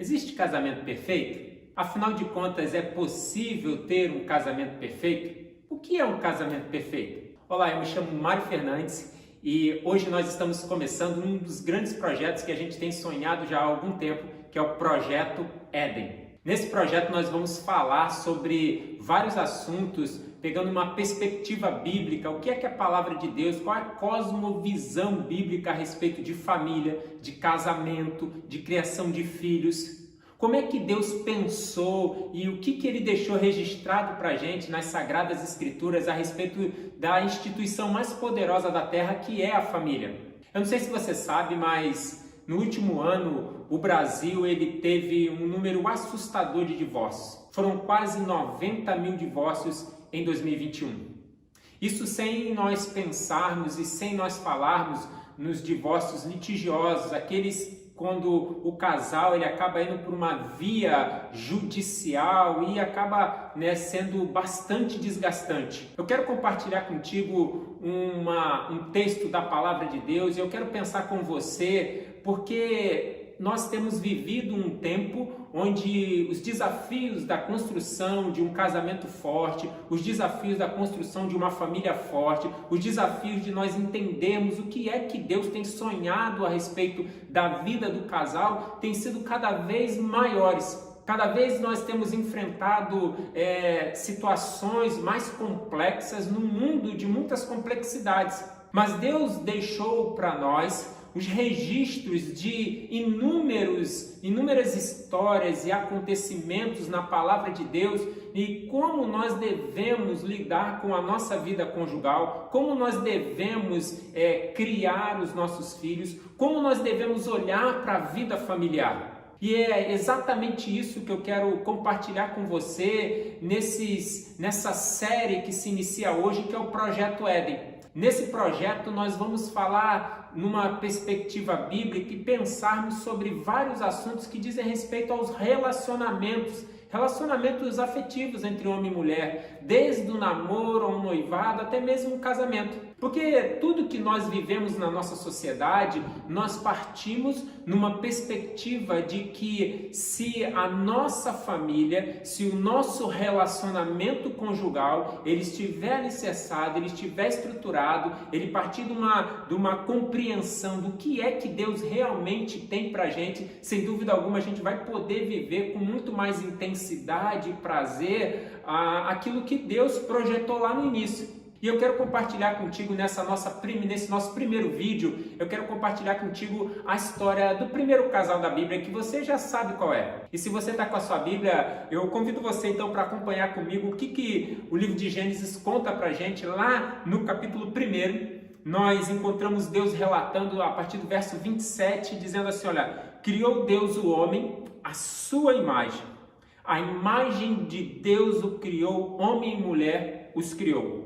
Existe casamento perfeito? Afinal de contas, é possível ter um casamento perfeito? O que é um casamento perfeito? Olá, eu me chamo Mário Fernandes e hoje nós estamos começando um dos grandes projetos que a gente tem sonhado já há algum tempo, que é o Projeto Éden. Nesse projeto nós vamos falar sobre vários assuntos, pegando uma perspectiva bíblica, o que é a palavra de Deus, qual é a cosmovisão bíblica a respeito de família, de casamento, de criação de filhos. Como é que Deus pensou e o que Ele deixou registrado para a gente nas Sagradas Escrituras a respeito da instituição mais poderosa da Terra, que é a família. Eu não sei se você sabe, mas no último ano o Brasil teve um número assustador de divórcios. Foram quase 90 mil divórcios em 2021. Isso sem nós pensarmos e sem nós falarmos nos divórcios litigiosos, aqueles quando o casal acaba indo por uma via judicial e acaba sendo bastante desgastante. Eu quero compartilhar contigo um texto da Palavra de Deus e eu quero pensar com você porque nós temos vivido um tempo onde os desafios da construção de um casamento forte, os desafios da construção de uma família forte, os desafios de nós entendermos o que é que Deus tem sonhado a respeito da vida do casal, têm sido cada vez maiores. Cada vez nós temos enfrentado situações mais complexas no mundo de muitas complexidades. Mas Deus deixou para nós os registros de inúmeras histórias e acontecimentos na palavra de Deus e como nós devemos lidar com a nossa vida conjugal, como nós devemos criar os nossos filhos, como nós devemos olhar para a vida familiar. E é exatamente isso que eu quero compartilhar com você nessa série que se inicia hoje, que é o Projeto Éden. Nesse projeto nós vamos falar numa perspectiva bíblica e pensarmos sobre vários assuntos que dizem respeito aos relacionamentos afetivos entre homem e mulher, desde o namoro ao noivado até mesmo o casamento. Porque tudo que nós vivemos na nossa sociedade, nós partimos numa perspectiva de que se a nossa família, se o nosso relacionamento conjugal, ele estiver alicerçado, ele estiver estruturado, ele partir de uma compreensão do que é que Deus realmente tem pra gente, sem dúvida alguma a gente vai poder viver com muito mais intensidade e prazer aquilo que Deus projetou lá no início. E eu quero compartilhar contigo nesse nosso primeiro vídeo, eu quero compartilhar contigo a história do primeiro casal da Bíblia, que você já sabe qual é. E se você está com a sua Bíblia, eu convido você então para acompanhar comigo o que o livro de Gênesis conta para a gente. Lá no capítulo 1, nós encontramos Deus relatando a partir do verso 27, dizendo assim, olha, criou Deus o homem à sua imagem. A imagem de Deus o criou, homem e mulher os criou.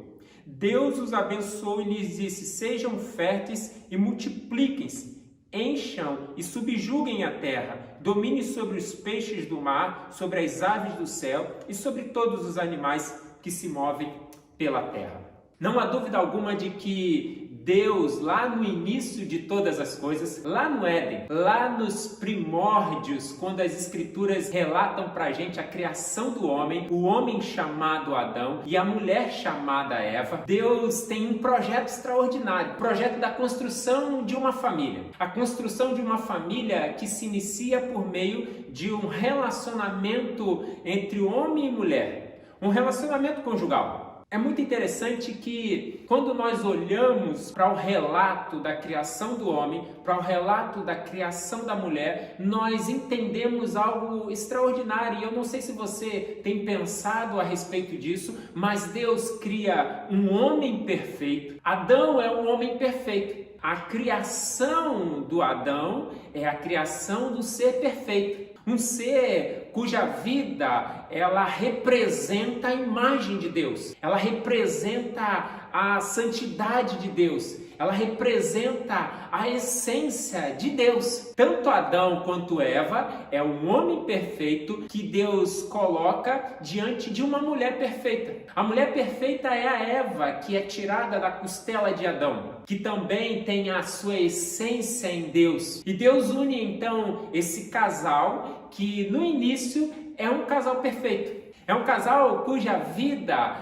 Deus os abençoou e lhes disse, sejam férteis e multipliquem-se, encham e subjuguem a terra, dominem sobre os peixes do mar, sobre as aves do céu e sobre todos os animais que se movem pela terra. Não há dúvida alguma de que Deus, lá no início de todas as coisas, lá no Éden, lá nos primórdios, quando as Escrituras relatam para a gente a criação do homem, o homem chamado Adão e a mulher chamada Eva, Deus tem um projeto extraordinário, o projeto da construção de uma família. A construção de uma família que se inicia por meio de um relacionamento entre homem e mulher, um relacionamento conjugal. É muito interessante que quando nós olhamos para o relato da criação do homem, para o relato da criação da mulher, nós entendemos algo extraordinário. E eu não sei se você tem pensado a respeito disso, mas Deus cria um homem perfeito. Adão é um homem perfeito. A criação do Adão é a criação do ser perfeito. Um ser cuja vida, ela representa a imagem de Deus. Ela representa a santidade de Deus. Ela representa a essência de Deus. Tanto Adão quanto Eva é um homem perfeito que Deus coloca diante de uma mulher perfeita. A mulher perfeita é a Eva, que é tirada da costela de Adão, que também tem a sua essência em Deus. E Deus Deus une então esse casal que no início é um casal perfeito. É um casal cuja vida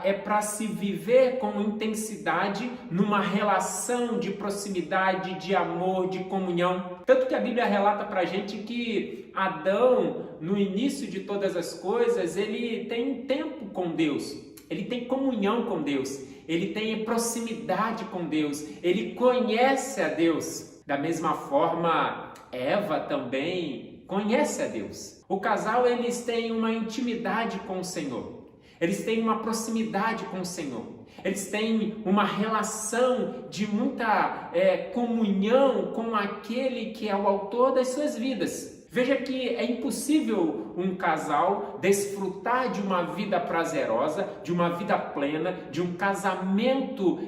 é para se viver com intensidade numa relação de proximidade, de amor, de comunhão. Tanto que a Bíblia relata para a gente que Adão, no início de todas as coisas, ele tem tempo com Deus, ele tem comunhão com Deus, ele tem proximidade com Deus, ele conhece a Deus. Da mesma forma, Eva também conhece a Deus. O casal, eles têm uma intimidade com o Senhor. Eles têm uma proximidade com o Senhor. Eles têm uma relação de muita comunhão com aquele que é o autor das suas vidas. Veja que é impossível um casal desfrutar de uma vida prazerosa, de uma vida plena, de um casamento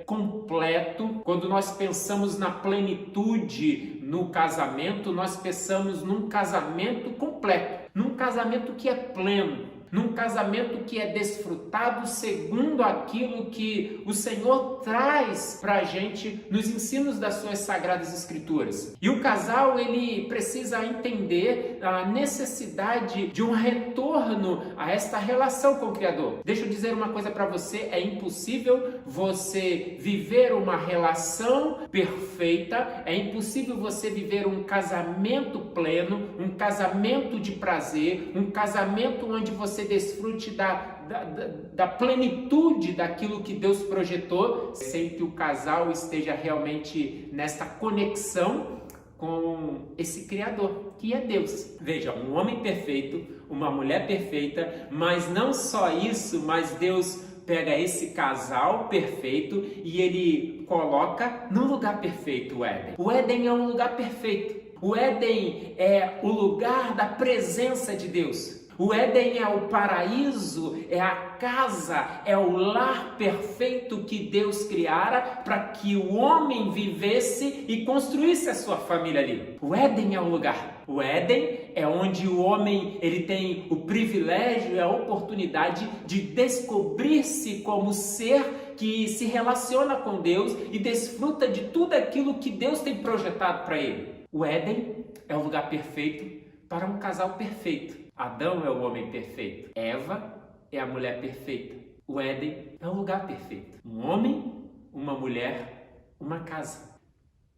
completo. Quando nós pensamos na plenitude no casamento, nós pensamos num casamento completo, num casamento que é pleno, num casamento que é desfrutado segundo aquilo que o Senhor traz para a gente nos ensinos das suas sagradas escrituras. E o casal, ele precisa entender a necessidade de um retorno a esta relação com o Criador. Deixa eu dizer uma coisa para você, é impossível você viver uma relação perfeita, é impossível você viver um casamento pleno, um casamento de prazer, um casamento onde você desfrute da plenitude daquilo que Deus projetou, sem que o casal esteja realmente nesta conexão com esse Criador, que é Deus. Veja, um homem perfeito, uma mulher perfeita, mas não só isso, mas Deus pega esse casal perfeito e ele coloca no lugar perfeito o Éden. O Éden é um lugar perfeito. O Éden é o lugar da presença de Deus. O Éden é o paraíso, é a casa, é o lar perfeito que Deus criara para que o homem vivesse e construísse a sua família ali. O Éden é o lugar. O Éden é onde o homem ele tem o privilégio e a oportunidade de descobrir-se como ser que se relaciona com Deus e desfruta de tudo aquilo que Deus tem projetado para ele. O Éden é o lugar perfeito para um casal perfeito. Adão é o homem perfeito. Eva é a mulher perfeita. O Éden é o lugar perfeito. Um homem, uma mulher, uma casa.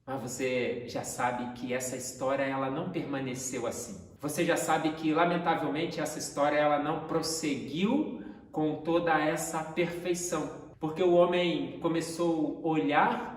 Mas você já sabe que essa história ela não permaneceu assim. Você já sabe que, lamentavelmente, essa história ela não prosseguiu com toda essa perfeição. Porque o homem começou a olhar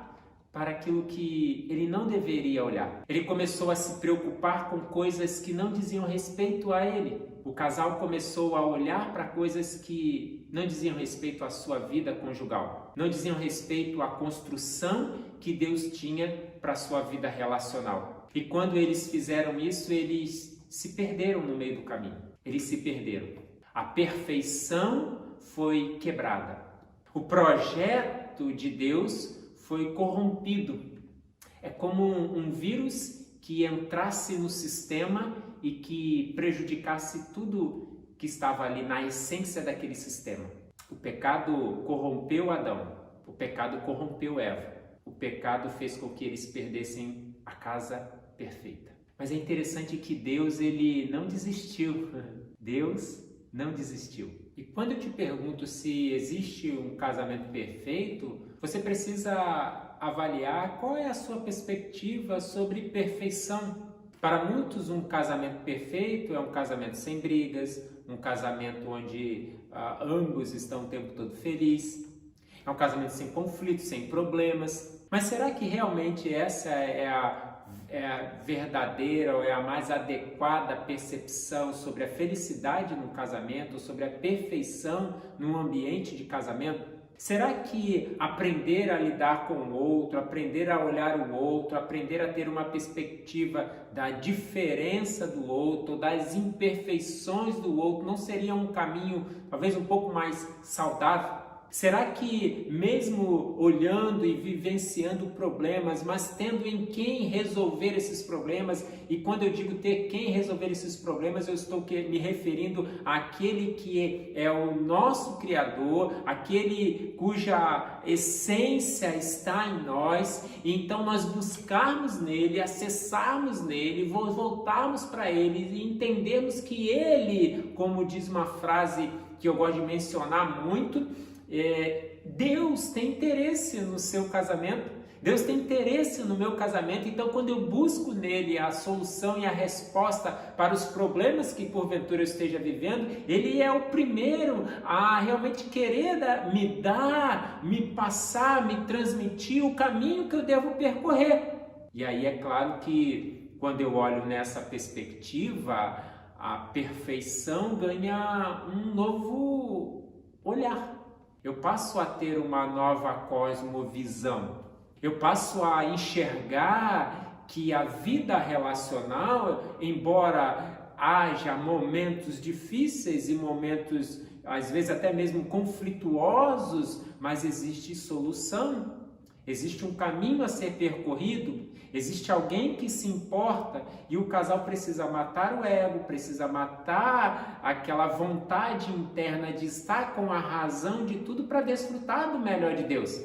para aquilo que ele não deveria olhar. Ele começou a se preocupar com coisas que não diziam respeito a ele. O casal começou a olhar para coisas que não diziam respeito à sua vida conjugal, não diziam respeito à construção que Deus tinha para a sua vida relacional. E quando eles fizeram isso, eles se perderam no meio do caminho. Eles se perderam. A perfeição foi quebrada. O projeto de Deus foi corrompido. É como um vírus que entrasse no sistema e que prejudicasse tudo que estava ali na essência daquele sistema. O pecado corrompeu Adão, o pecado corrompeu Eva, o pecado fez com que eles perdessem a casa perfeita. Mas é interessante que Deus ele não desistiu. Deus não desistiu. E quando eu te pergunto se existe um casamento perfeito, você precisa avaliar qual é a sua perspectiva sobre perfeição. Para muitos, um casamento perfeito é um casamento sem brigas, um casamento onde ambos estão o tempo todo felizes, é um casamento sem conflitos, sem problemas. Mas será que realmente essa é a verdadeira ou é a mais adequada percepção sobre a felicidade no casamento, sobre a perfeição num ambiente de casamento? Será que aprender a lidar com o outro, aprender a olhar o outro, aprender a ter uma perspectiva da diferença do outro, das imperfeições do outro, não seria um caminho talvez um pouco mais saudável? Será que mesmo olhando e vivenciando problemas, mas tendo em quem resolver esses problemas, e quando eu digo ter quem resolver esses problemas, eu estou me referindo àquele que é o nosso Criador, aquele cuja essência está em nós, e então nós buscarmos nele, acessarmos nele, voltarmos para ele e entendermos que ele, como diz uma frase que eu gosto de mencionar muito, Deus tem interesse no seu casamento, Deus tem interesse no meu casamento. Então, quando eu busco nele a solução e a resposta para os problemas que porventura eu esteja vivendo, ele é o primeiro a realmente querer me dar, me passar, me transmitir o caminho que eu devo percorrer. E aí é claro que quando eu olho nessa perspectiva, a perfeição ganha um novo olhar. Eu passo a ter uma nova cosmovisão. Eu passo a enxergar que a vida relacional, embora haja momentos difíceis e momentos, às vezes até mesmo conflituosos, mas existe solução. Existe um caminho a ser percorrido, existe alguém que se importa e o casal precisa matar o ego, precisa matar aquela vontade interna de estar com a razão de tudo para desfrutar do melhor de Deus.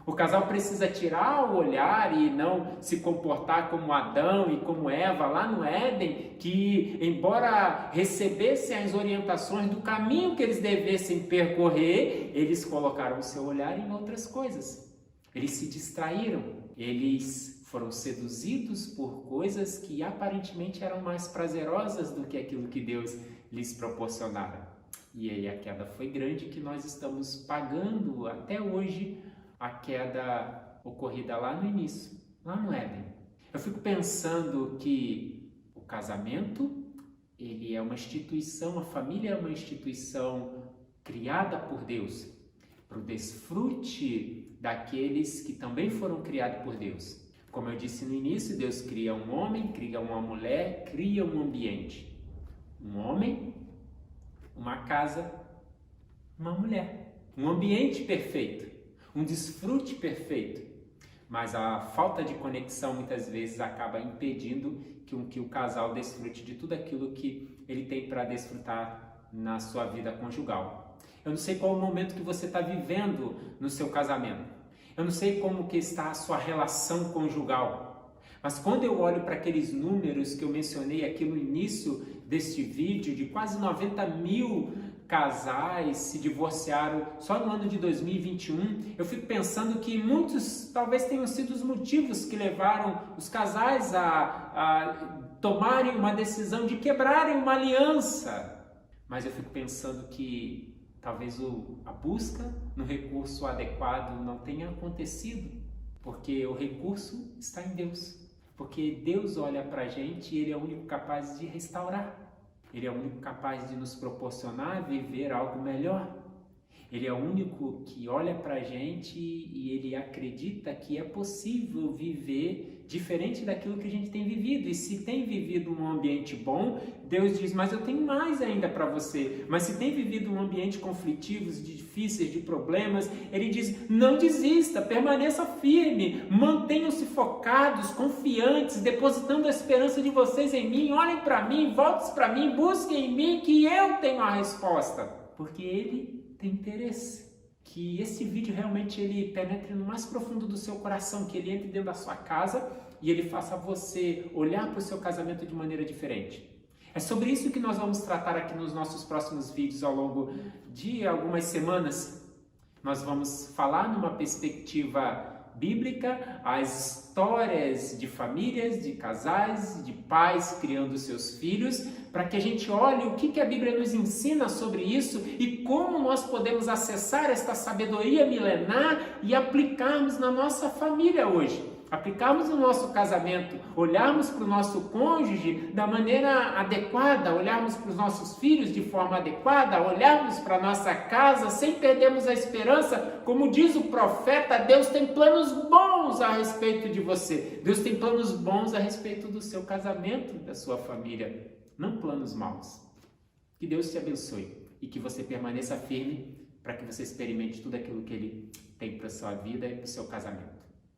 O casal precisa tirar o olhar e não se comportar como Adão e como Eva lá no Éden, que embora recebessem as orientações do caminho que eles devessem percorrer, eles colocaram o seu olhar em outras coisas. Eles se distraíram, eles foram seduzidos por coisas que aparentemente eram mais prazerosas do que aquilo que Deus lhes proporcionara. E aí a queda foi grande, que nós estamos pagando até hoje a queda ocorrida lá no início, lá no Éden. Eu fico pensando que o casamento, ele é uma instituição, a família é uma instituição criada por Deus, para o desfrute daqueles que também foram criados por Deus. Como eu disse no início, Deus cria um homem, cria uma mulher, cria um ambiente. Um homem, uma casa, uma mulher. Um ambiente perfeito, um desfrute perfeito. Mas a falta de conexão muitas vezes acaba impedindo que o casal desfrute de tudo aquilo que ele tem para desfrutar na sua vida conjugal. Eu não sei qual o momento que você está vivendo no seu casamento. Eu não sei como que está a sua relação conjugal. Mas quando eu olho para aqueles números que eu mencionei aqui no início deste vídeo, de quase 90 mil casais se divorciaram só no ano de 2021, eu fico pensando que muitos talvez tenham sido os motivos que levaram os casais a tomarem uma decisão de quebrarem uma aliança. Mas eu fico pensando que talvez a busca no recurso adequado não tenha acontecido, porque o recurso está em Deus. Porque Deus olha para a gente e Ele é o único capaz de restaurar. Ele é o único capaz de nos proporcionar viver algo melhor. Ele é o único que olha para a gente e Ele acredita que é possível viver diferente daquilo que a gente tem vivido. E se tem vivido um ambiente bom, Deus diz, mas eu tenho mais ainda para você. Mas se tem vivido um ambiente conflitivo, difícil, de problemas, Ele diz, não desista, permaneça firme, mantenham-se focados, confiantes, depositando a esperança de vocês em mim, olhem para mim, voltem para mim, busquem em mim, que eu tenho a resposta. Porque Ele tem interesse que esse vídeo realmente ele penetre no mais profundo do seu coração, que ele entre dentro da sua casa e ele faça você olhar para o seu casamento de maneira diferente. É sobre isso que nós vamos tratar aqui nos nossos próximos vídeos ao longo de algumas semanas. Nós vamos falar numa perspectiva bíblica as histórias de famílias, de casais, de pais criando seus filhos, para que a gente olhe o que a Bíblia nos ensina sobre isso e como nós podemos acessar esta sabedoria milenar e aplicarmos na nossa família hoje. Aplicarmos no nosso casamento, olharmos para o nosso cônjuge da maneira adequada, olharmos para os nossos filhos de forma adequada, olharmos para a nossa casa sem perdermos a esperança. Como diz o profeta, Deus tem planos bons a respeito de você. Deus tem planos bons a respeito do seu casamento, da sua família, não planos maus. Que Deus te abençoe e que você permaneça firme para que você experimente tudo aquilo que Ele tem para a sua vida e para o seu casamento.